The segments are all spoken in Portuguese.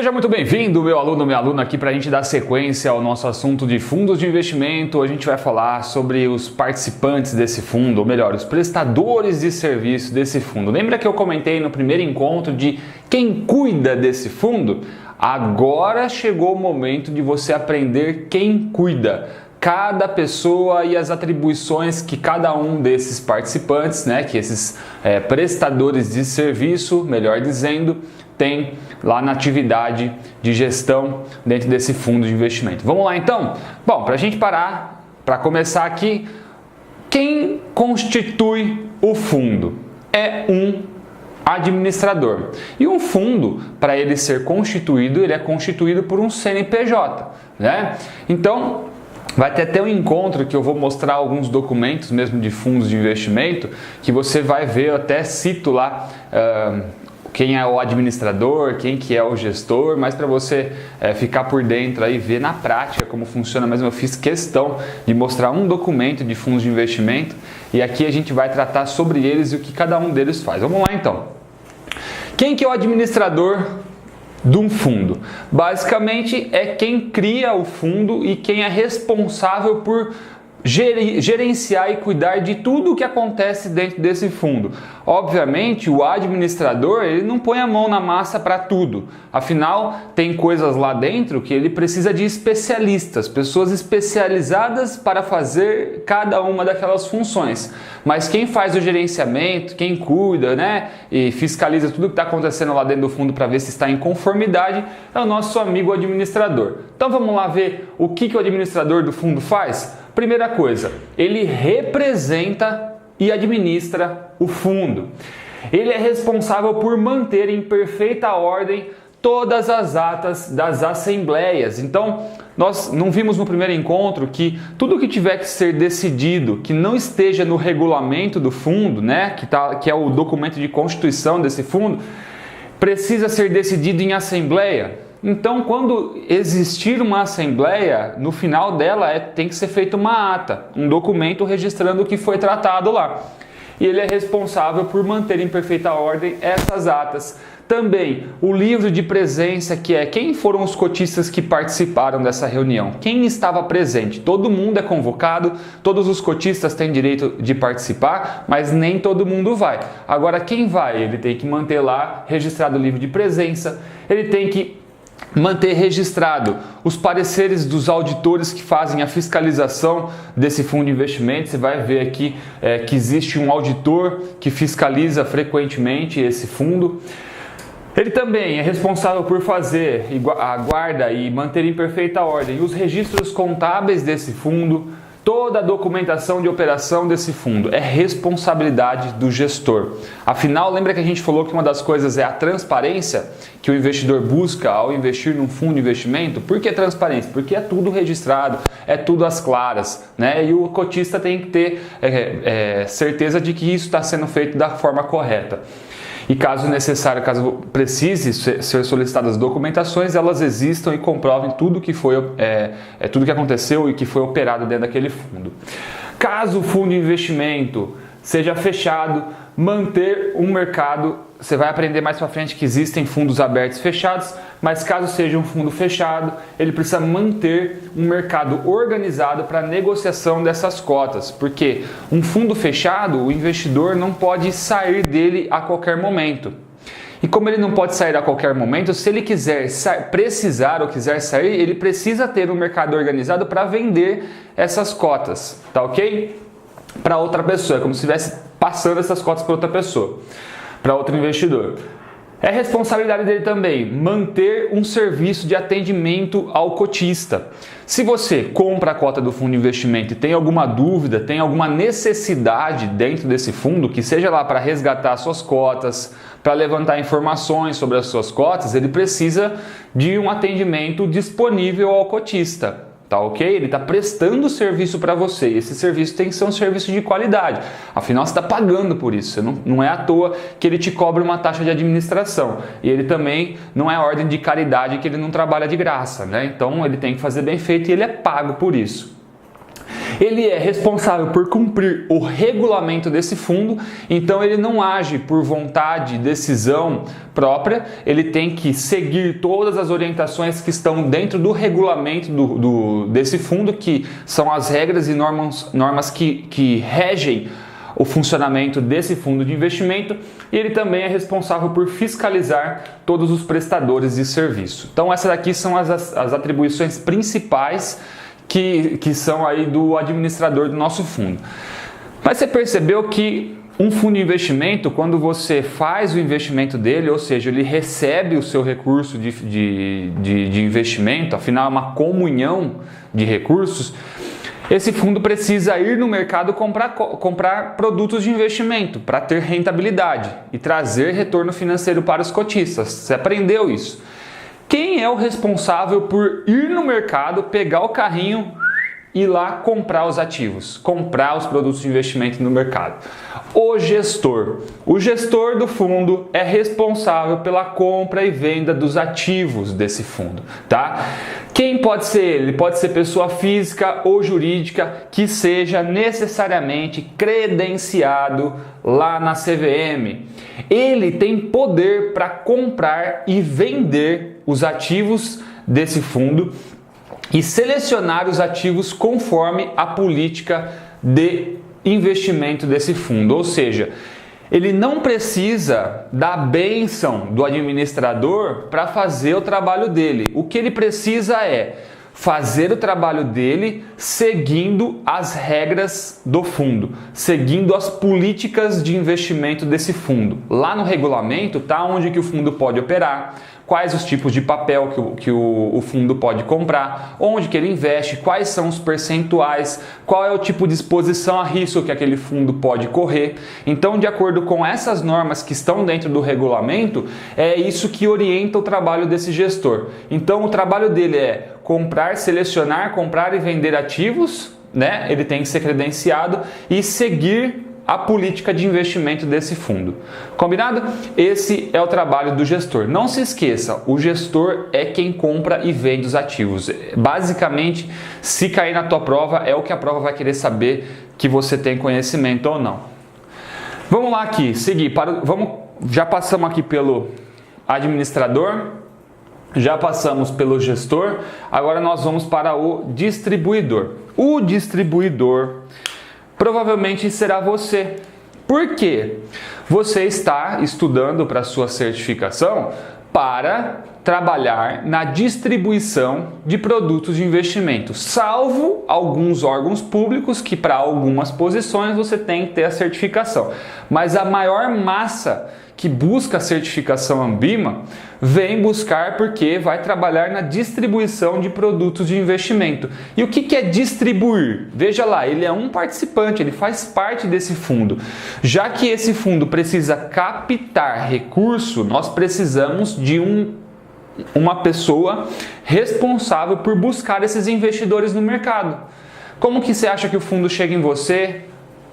Seja muito bem-vindo, meu aluno, minha aluna, aqui para a gente dar sequência ao nosso assunto de fundos de investimento. A gente vai falar sobre os participantes desse fundo, ou melhor, os prestadores de serviço desse fundo. Lembra que eu comentei no primeiro encontro de quem cuida desse fundo? Agora chegou o momento de você aprender quem cuida. Cada pessoa e as atribuições que cada um desses participantes, que esses prestadores de serviço, melhor dizendo, tem lá na atividade de gestão dentro desse fundo de investimento. Vamos lá então? Bom, para a gente parar, para começar aqui, quem constitui o fundo? É um administrador. E um fundo, para ele ser constituído, ele é constituído por um CNPJ, Então, vai ter até um encontro que eu vou mostrar alguns documentos mesmo de fundos de investimento, que você vai ver, eu até cito lá quem é o administrador, quem que é o gestor, mas para você ficar por dentro e ver na prática como funciona mesmo, eu fiz questão de mostrar um documento de fundos de investimento e aqui a gente vai tratar sobre eles e o que cada um deles faz. Vamos lá então. Quem que é o administrador de um fundo? Basicamente é quem cria o fundo e quem é responsável por gerenciar e cuidar de tudo o que acontece dentro desse fundo. Obviamente, o administrador ele não põe a mão na massa para tudo. Afinal, tem coisas lá dentro que ele precisa de especialistas, pessoas especializadas para fazer cada uma daquelas funções. Mas quem faz o gerenciamento, quem cuida, e fiscaliza tudo que está acontecendo lá dentro do fundo para ver se está em conformidade, é o nosso amigo administrador. Então vamos lá ver o que o administrador do fundo faz? Primeira coisa, ele representa e administra o fundo. Ele é responsável por manter em perfeita ordem todas as atas das assembleias. Então, nós não vimos no primeiro encontro que tudo que tiver que ser decidido, que não esteja no regulamento do fundo, que é o documento de constituição desse fundo, precisa ser decidido em assembleia. Então, quando existir uma assembleia, no final dela tem que ser feita uma ata, um documento registrando o que foi tratado lá. E ele é responsável por manter em perfeita ordem essas atas. Também o livro de presença, que é quem foram os cotistas que participaram dessa reunião, quem estava presente. Todo mundo é convocado, todos os cotistas têm direito de participar, mas nem todo mundo vai. Agora, quem vai? Ele tem que manter lá registrado o livro de presença, ele tem que manter registrado os pareceres dos auditores que fazem a fiscalização desse fundo de investimento. Você vai ver aqui que existe um auditor que fiscaliza frequentemente esse fundo. Ele também é responsável por fazer a guarda e manter em perfeita ordem os registros contábeis desse fundo, toda a documentação de operação desse fundo. É responsabilidade do gestor. Afinal, lembra que a gente falou que uma das coisas é a transparência que o investidor busca ao investir num fundo de investimento? Por que transparência? Porque é tudo registrado, é tudo às claras, E o cotista tem que ter certeza de que isso está sendo feito da forma correta. E caso necessário, caso precise ser solicitadas documentações, elas existam e comprovem tudo que tudo que aconteceu e que foi operado dentro daquele fundo. Caso o fundo de investimento seja fechado, manter um mercado, você vai aprender mais para frente que existem fundos abertos e fechados, mas caso seja um fundo fechado, ele precisa manter um mercado organizado para negociação dessas cotas, porque um fundo fechado, o investidor não pode sair dele a qualquer momento. E como ele não pode sair a qualquer momento, se ele quiser precisar ou quiser sair, ele precisa ter um mercado organizado para vender essas cotas, tá ok? Para outra pessoa, é como se estivesse passando essas cotas para outra pessoa, para outro investidor. É responsabilidade dele também manter um serviço de atendimento ao cotista. Se você compra a cota do fundo de investimento e tem alguma dúvida, tem alguma necessidade dentro desse fundo, que seja lá para resgatar suas cotas, para levantar informações sobre as suas cotas, ele precisa de um atendimento disponível ao cotista. Tá ok? Ele está prestando serviço para você e esse serviço tem que ser um serviço de qualidade. Afinal, você está pagando por isso. Não é à toa que ele te cobra uma taxa de administração. E ele também não é ordem de caridade que ele não trabalha de graça, Então, ele tem que fazer bem feito e ele é pago por isso. ele é responsável por cumprir o regulamento desse fundo, então ele não age por vontade, decisão própria, ele tem que seguir todas as orientações que estão dentro do regulamento desse fundo, que são as regras e normas que regem o funcionamento desse fundo de investimento, e ele também é responsável por fiscalizar todos os prestadores de serviço. Então essas aqui são as atribuições principais que são aí do administrador do nosso fundo. Mas você percebeu que um fundo de investimento, quando você faz o investimento dele, ou seja, ele recebe o seu recurso de investimento, afinal é uma comunhão de recursos, esse fundo precisa ir no mercado comprar produtos de investimento para ter rentabilidade e trazer retorno financeiro para os cotistas. Você aprendeu isso? Quem é o responsável por ir no mercado, pegar o carrinho e ir lá comprar os ativos, comprar os produtos de investimento no mercado? O gestor. O gestor do fundo é responsável pela compra e venda dos ativos desse fundo, tá? Quem pode ser ele? Ele pode ser pessoa física ou jurídica que seja necessariamente credenciado lá na CVM. Ele tem poder para comprar e vender os ativos desse fundo e selecionar os ativos conforme a política de investimento desse fundo. Ou seja, ele não precisa da bênção do administrador para fazer o trabalho dele. O que ele precisa é fazer o trabalho dele seguindo as regras do fundo, seguindo as políticas de investimento desse fundo. Lá no regulamento tá onde que o fundo pode operar, quais os tipos de papel que o fundo pode comprar, onde que ele investe, quais são os percentuais, qual é o tipo de exposição a risco que aquele fundo pode correr. Então, de acordo com essas normas que estão dentro do regulamento, é isso que orienta o trabalho desse gestor. Então, o trabalho dele é comprar, selecionar, comprar e vender ativos, né? Ele tem que ser credenciado e seguir a política de investimento desse fundo. Combinado? Esse é o trabalho do gestor. Não se esqueça, o gestor é quem compra e vende os ativos. Basicamente, se cair na tua prova, é o que a prova vai querer saber que você tem conhecimento ou não. Vamos lá aqui, seguir. Já passamos aqui pelo administrador, já passamos pelo gestor, agora nós vamos para o distribuidor. O distribuidor provavelmente será você. Por quê? Você está estudando para a sua certificação para trabalhar na distribuição de produtos de investimento, salvo alguns órgãos públicos que para algumas posições você tem que ter a certificação. Mas a maior massa que busca a certificação Ambima vem buscar porque vai trabalhar na distribuição de produtos de investimento. E o que é distribuir? Veja lá, ele é um participante, ele faz parte desse fundo. Já que esse fundo precisa captar recurso, nós precisamos de uma pessoa responsável por buscar esses investidores no mercado. Como que você acha que o fundo chega em você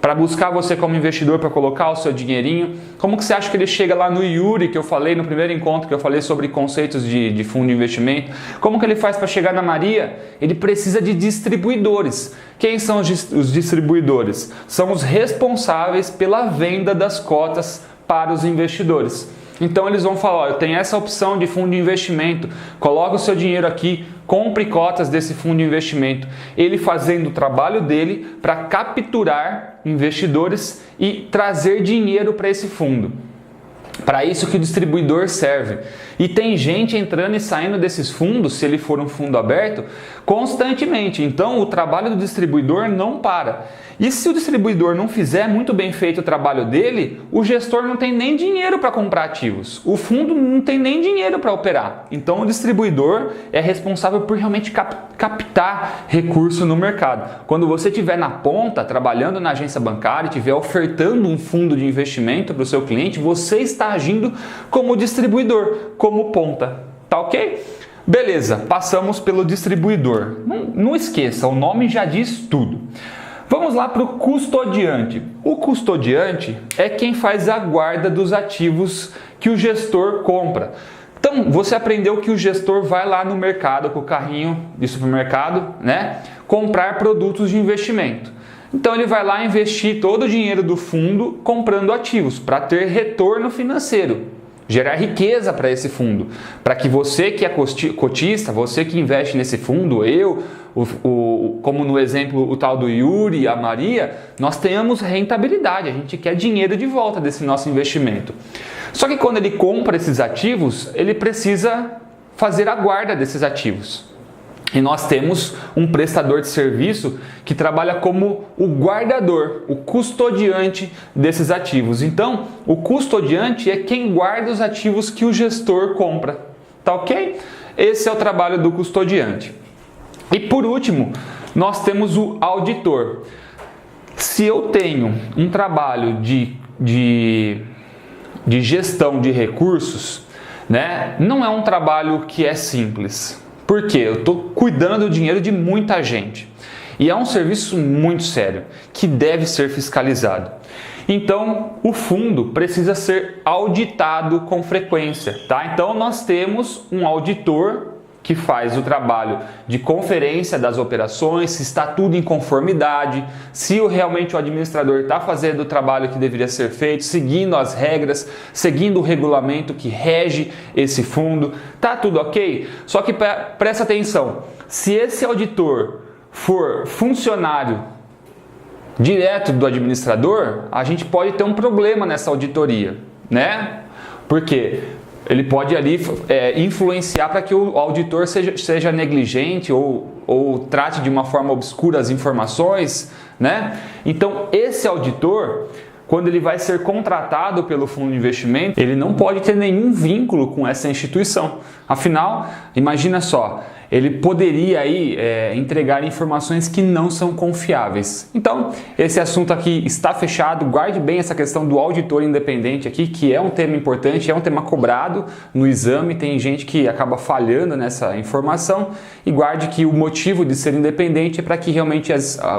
para buscar você como investidor para colocar o seu dinheirinho? Como que você acha que ele chega lá no Yuri, que eu falei no primeiro encontro, que eu falei sobre conceitos de fundo de investimento? Como que ele faz para chegar na Maria? Ele precisa de distribuidores. Quem são os distribuidores? São os responsáveis pela venda das cotas para os investidores. Então eles vão falar, eu tenho essa opção de fundo de investimento, coloca o seu dinheiro aqui, compre cotas desse fundo de investimento. Ele fazendo o trabalho dele para capturar investidores e trazer dinheiro para esse fundo. Para isso que o distribuidor serve. E tem gente entrando e saindo desses fundos, se ele for um fundo aberto, constantemente. Então o trabalho do distribuidor não para. E se o distribuidor não fizer muito bem feito o trabalho dele, o gestor não tem nem dinheiro para comprar ativos. O fundo não tem nem dinheiro para operar. Então o distribuidor é responsável por realmente captar recurso no mercado. Quando você estiver na ponta, trabalhando na agência bancária, estiver ofertando um fundo de investimento para o seu cliente, você está agindo como distribuidor, como ponta. Tá ok? Beleza, passamos pelo distribuidor. Não esqueça, o nome já diz tudo. Vamos lá para o custodiante. O custodiante é quem faz a guarda dos ativos que o gestor compra. Então, você aprendeu que o gestor vai lá no mercado com o carrinho de supermercado, né? comprar produtos de investimento. Então ele vai lá investir todo o dinheiro do fundo comprando ativos para ter retorno financeiro, gerar riqueza para esse fundo, para que você que é cotista, você que investe nesse fundo, como no exemplo o tal do Yuri, a Maria, nós tenhamos rentabilidade, a gente quer dinheiro de volta desse nosso investimento. Só que quando ele compra esses ativos, ele precisa fazer a guarda desses ativos. E nós temos um prestador de serviço que trabalha como o guardador, o custodiante desses ativos. Então, o custodiante é quem guarda os ativos que o gestor compra. Tá ok? Esse é o trabalho do custodiante. E por último, nós temos o auditor. Se eu tenho um trabalho de gestão de recursos, né, não é um trabalho que é simples. Por quê? Eu estou cuidando do dinheiro de muita gente. E é um serviço muito sério, que deve ser fiscalizado. Então, o fundo precisa ser auditado com frequência, tá? Então, nós temos um auditor que faz o trabalho de conferência das operações, se está tudo em conformidade, se realmente o administrador está fazendo o trabalho que deveria ser feito, seguindo as regras, seguindo o regulamento que rege esse fundo, tá tudo ok? Só que presta atenção, se esse auditor for funcionário direto do administrador, a gente pode ter um problema nessa auditoria, né? Por quê? Ele pode ali influenciar para que o auditor seja negligente ou trate de uma forma obscura as informações, né? Então, esse auditor, quando ele vai ser contratado pelo fundo de investimento, ele não pode ter nenhum vínculo com essa instituição. Afinal, imagina só, ele poderia aí entregar informações que não são confiáveis. Então, esse assunto aqui está fechado. Guarde bem essa questão do auditor independente aqui, que é um tema importante, é um tema cobrado no exame. Tem gente que acaba falhando nessa informação. E guarde que o motivo de ser independente é para que realmente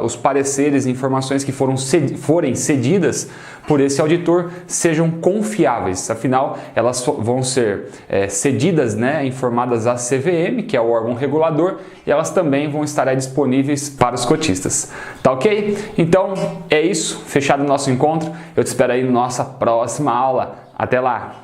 os pareceres e informações que forem cedidas por esse auditor sejam confiáveis. Afinal, elas vão ser cedidas, né, informadas à CVM, que é o órgão regulador, e elas também vão estar disponíveis para os cotistas. Tá ok? Então é isso, fechado o nosso encontro. Eu te espero aí na nossa próxima aula. Até lá!